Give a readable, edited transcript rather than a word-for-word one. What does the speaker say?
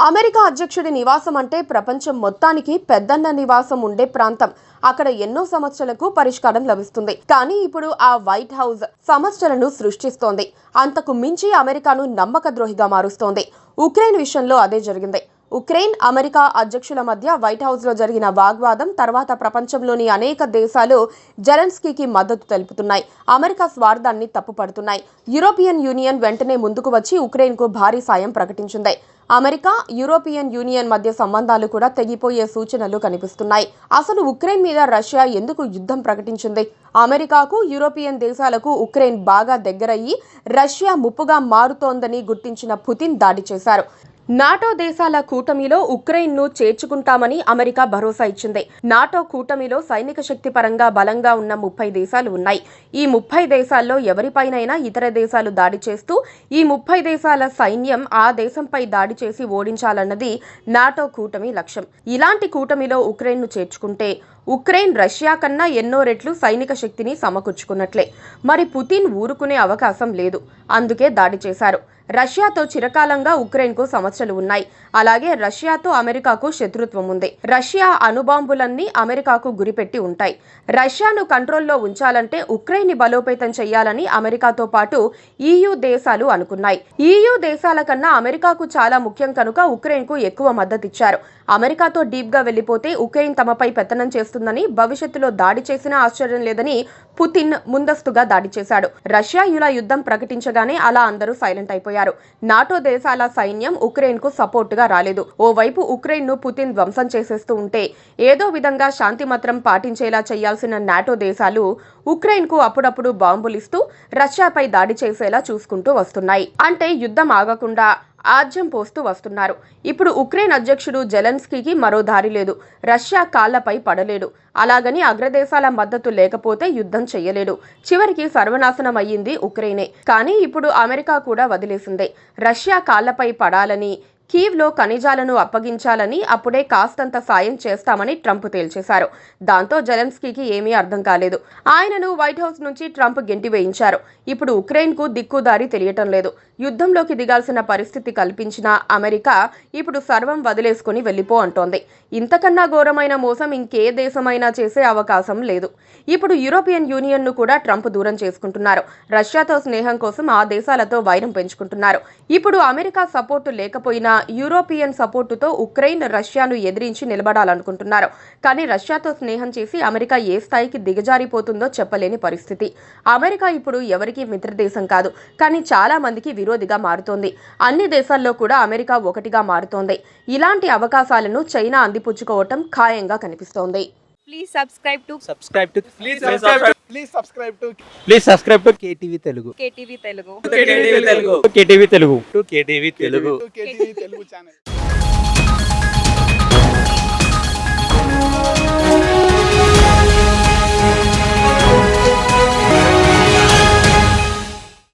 America అధ్యక్షుడి నివాసం అంటే ప్రపంచం మొత్తానికి పెద్దన్న నివాసం ఉండే ప్రాంతం. అక్కడ ఎన్నో సమస్యలకు పరిష్కారం లభిస్తుంది. కానీ ఇప్పుడు ఆ వైట్ హౌస్ సమస్యలను సృష్టిస్తోంది. అంతకు మించి అమెరికాను నమ్మక ద్రోహిగా మారుస్తోంది. ఉక్రెయిన్ విషయంలో అదే జరిగింది. ఉక్రెయిన్, అమెరికా అధ్యక్షుల మధ్య వైట్ హౌస్ లో జరిగిన వాగ్వాదం తర్వాత ప్రపంచంలోని అనేక దేశాలు జెలెన్స్కీకి మద్దతు తెలుపుతున్నాయి. అమెరికా స్వార్థాన్ని తప్పుపడుతున్నాయి. యూరోపియన్ యూనియన్ వెంటనే ముందుకు వచ్చి ఉక్రెయిన్ కు భారీ సాయం ప్రకటించింది. అమెరికా, యూరోపియన్ యూనియన్ మధ్య సంబంధాలు కూడా తెగిపోయే సూచనలు కనిపిస్తున్నాయి. అసలు ఉక్రెయిన్ మీద రష్యా ఎందుకు యుద్ధం ప్రకటించింది? అమెరికాకు, యూరోపియన్ దేశాలకు ఉక్రెయిన్ బాగా దగ్గరయ్యి రష్యా ముప్పుగా మారుతోందని గుర్తించిన పుతిన్ దాడి చేశారు. నాటో దేశాల కూటమిలో ఉక్రెయిన్ను చేర్చుకుంటామని అమెరికా భరోసా ఇచ్చింది. నాటో కూటమిలో సైనిక శక్తి పరంగా బలంగా ఉన్న 30 దేశాలు ఉన్నాయి. ఈ 30 దేశాల్లో ఎవరిపైనైనా ఇతర దేశాలు దాడి చేస్తూ ఈ 30 దేశాల సైన్యం ఆ దేశంపై దాడి చేసి ఓడించాలన్నది నాటో కూటమి లక్ష్యం. ఇలాంటి కూటమిలో ఉక్రెయిన్ను చేర్చుకుంటే ఉక్రెయిన్ రష్యా కన్నా ఎన్నో రెట్లు సైనిక శక్తిని సమకూర్చుకున్నట్లే. మరి పుతిన్ ఊరుకునే అవకాశం లేదు. అందుకే దాడి చేశారు. రష్యాతో చిరకాలంగా ఉక్రెయిన్కు సమస్యలు ఉన్నాయి. అలాగే రష్యాతో అమెరికాకు శత్రుత్వం ఉంది. రష్యా అణుబాంబులన్నీ అమెరికాకు గురిపెట్టి ఉంటాయి. రష్యాను కంట్రోల్లో ఉంచాలంటే ఉక్రెయిన్ని బలోపేతం చేయాలని అమెరికాతో పాటు EU దేశాలు అనుకున్నాయి. EU దేశాల కన్నా అమెరికాకు చాలా ముఖ్యం కనుక ఉక్రెయిన్కు ఎక్కువ మద్దతిచ్చారు. అమెరికాతో డీప్గా వెళ్లిపోతే ఉక్రెయిన్ తమపై పెత్తనం చేస్తుందని, భవిష్యత్తులో దాడి చేసినా ఆశ్చర్యం లేదని పుతిన్ ముందస్తుగా దాడి చేశాడు. రష్యా ఇలా యుద్ధం ప్రకటించగానే అలా అందరూ సైలెంట్ అయిపోయారు. నాటో దేశాల సైన్యం ఉక్రెయిన్ కు సపోర్ట్ గా రాలేదు. ఓవైపు ఉక్రెయిన్ ను పుతిన్ ధ్వంసం చేసేస్తూ ఉంటే ఏదో విధంగా శాంతి మంత్రం పాటించేలా చేయాల్సిన నాటో దేశాలు ఉక్రెయిన్ కు అప్పుడప్పుడు బాంబులిస్తూ రష్యాపై దాడి చేసేలా చూసుకుంటూ వస్తున్నాయి. అంటే యుద్ధం ఆగకుండా ఆజ్యం పోస్తూ వస్తున్నారు. ఇప్పుడు ఉక్రెయిన్ అధ్యక్షుడు జెలెన్స్కీకి మరో దారి లేదు. రష్యా కాళ్లపై పడలేడు. అలాగని అగ్రదేశాల మద్దతు లేకపోతే యుద్ధం చెయ్యలేడు. చివరికి సర్వనాశనం అయ్యింది ఉక్రెయినే. కానీ ఇప్పుడు అమెరికా కూడా వదిలేసిందే. రష్యా కాళ్లపై పడాలని, కీవ్లో ఖనిజాలను అప్పగించాలని, అప్పుడే కాస్తంత సాయం చేస్తామని ట్రంప్ తేల్చేశారు. దాంతో జెలెన్స్కీకి ఏమీ అర్థం కాలేదు. ఆయనను వైట్ హౌస్ నుంచి ట్రంప్ గెంటి వేయించారు. ఇప్పుడు ఉక్రెయిన్కు దిక్కుదారి తెలియటం లేదు. యుద్ధంలోకి దిగాల్సిన పరిస్థితి కల్పించిన అమెరికా ఇప్పుడు సర్వం వదిలేసుకుని వెళ్ళిపో అంటోంది. ఇంతకన్నా ఘోరమైన మోసం ఇంకే దేశమైనా చేసే అవకాశం లేదు. ఇప్పుడు యూరోపియన్ యూనియన్ను కూడా ట్రంప్ దూరం చేసుకుంటున్నారు. రష్యాతో స్నేహం కోసం ఆ దేశాలతో వైరం పెంచుకుంటున్నారు. ఇప్పుడు అమెరికా సపోర్టు లేకపోయినా యూరోపియన్ సపోర్టుతో ఉక్రెయిన్ రష్యాను ఎదిరించి నిలబడాలనుకుంటున్నారు. కానీ రష్యాతో స్నేహం చేసి అమెరికా ఏ స్థాయికి దిగజారిపోతుందో చెప్పలేని పరిస్థితి. అమెరికా ఇప్పుడు ఎవరికి మిత్రదేశం కాదు, కానీ చాలా మందికి విరోధిగా మారుతోంది. అన్ని దేశాల్లో కూడా అమెరికా ఒకటిగా మారుతోంది. ఇలాంటి అవకాశాలను చైనా అందిపుచ్చుకోవటం ఖాయంగా కనిపిస్తోంది. Please subscribe to KTV Telugu. KTV Telugu. KTV Telugu. KTV Telugu channel.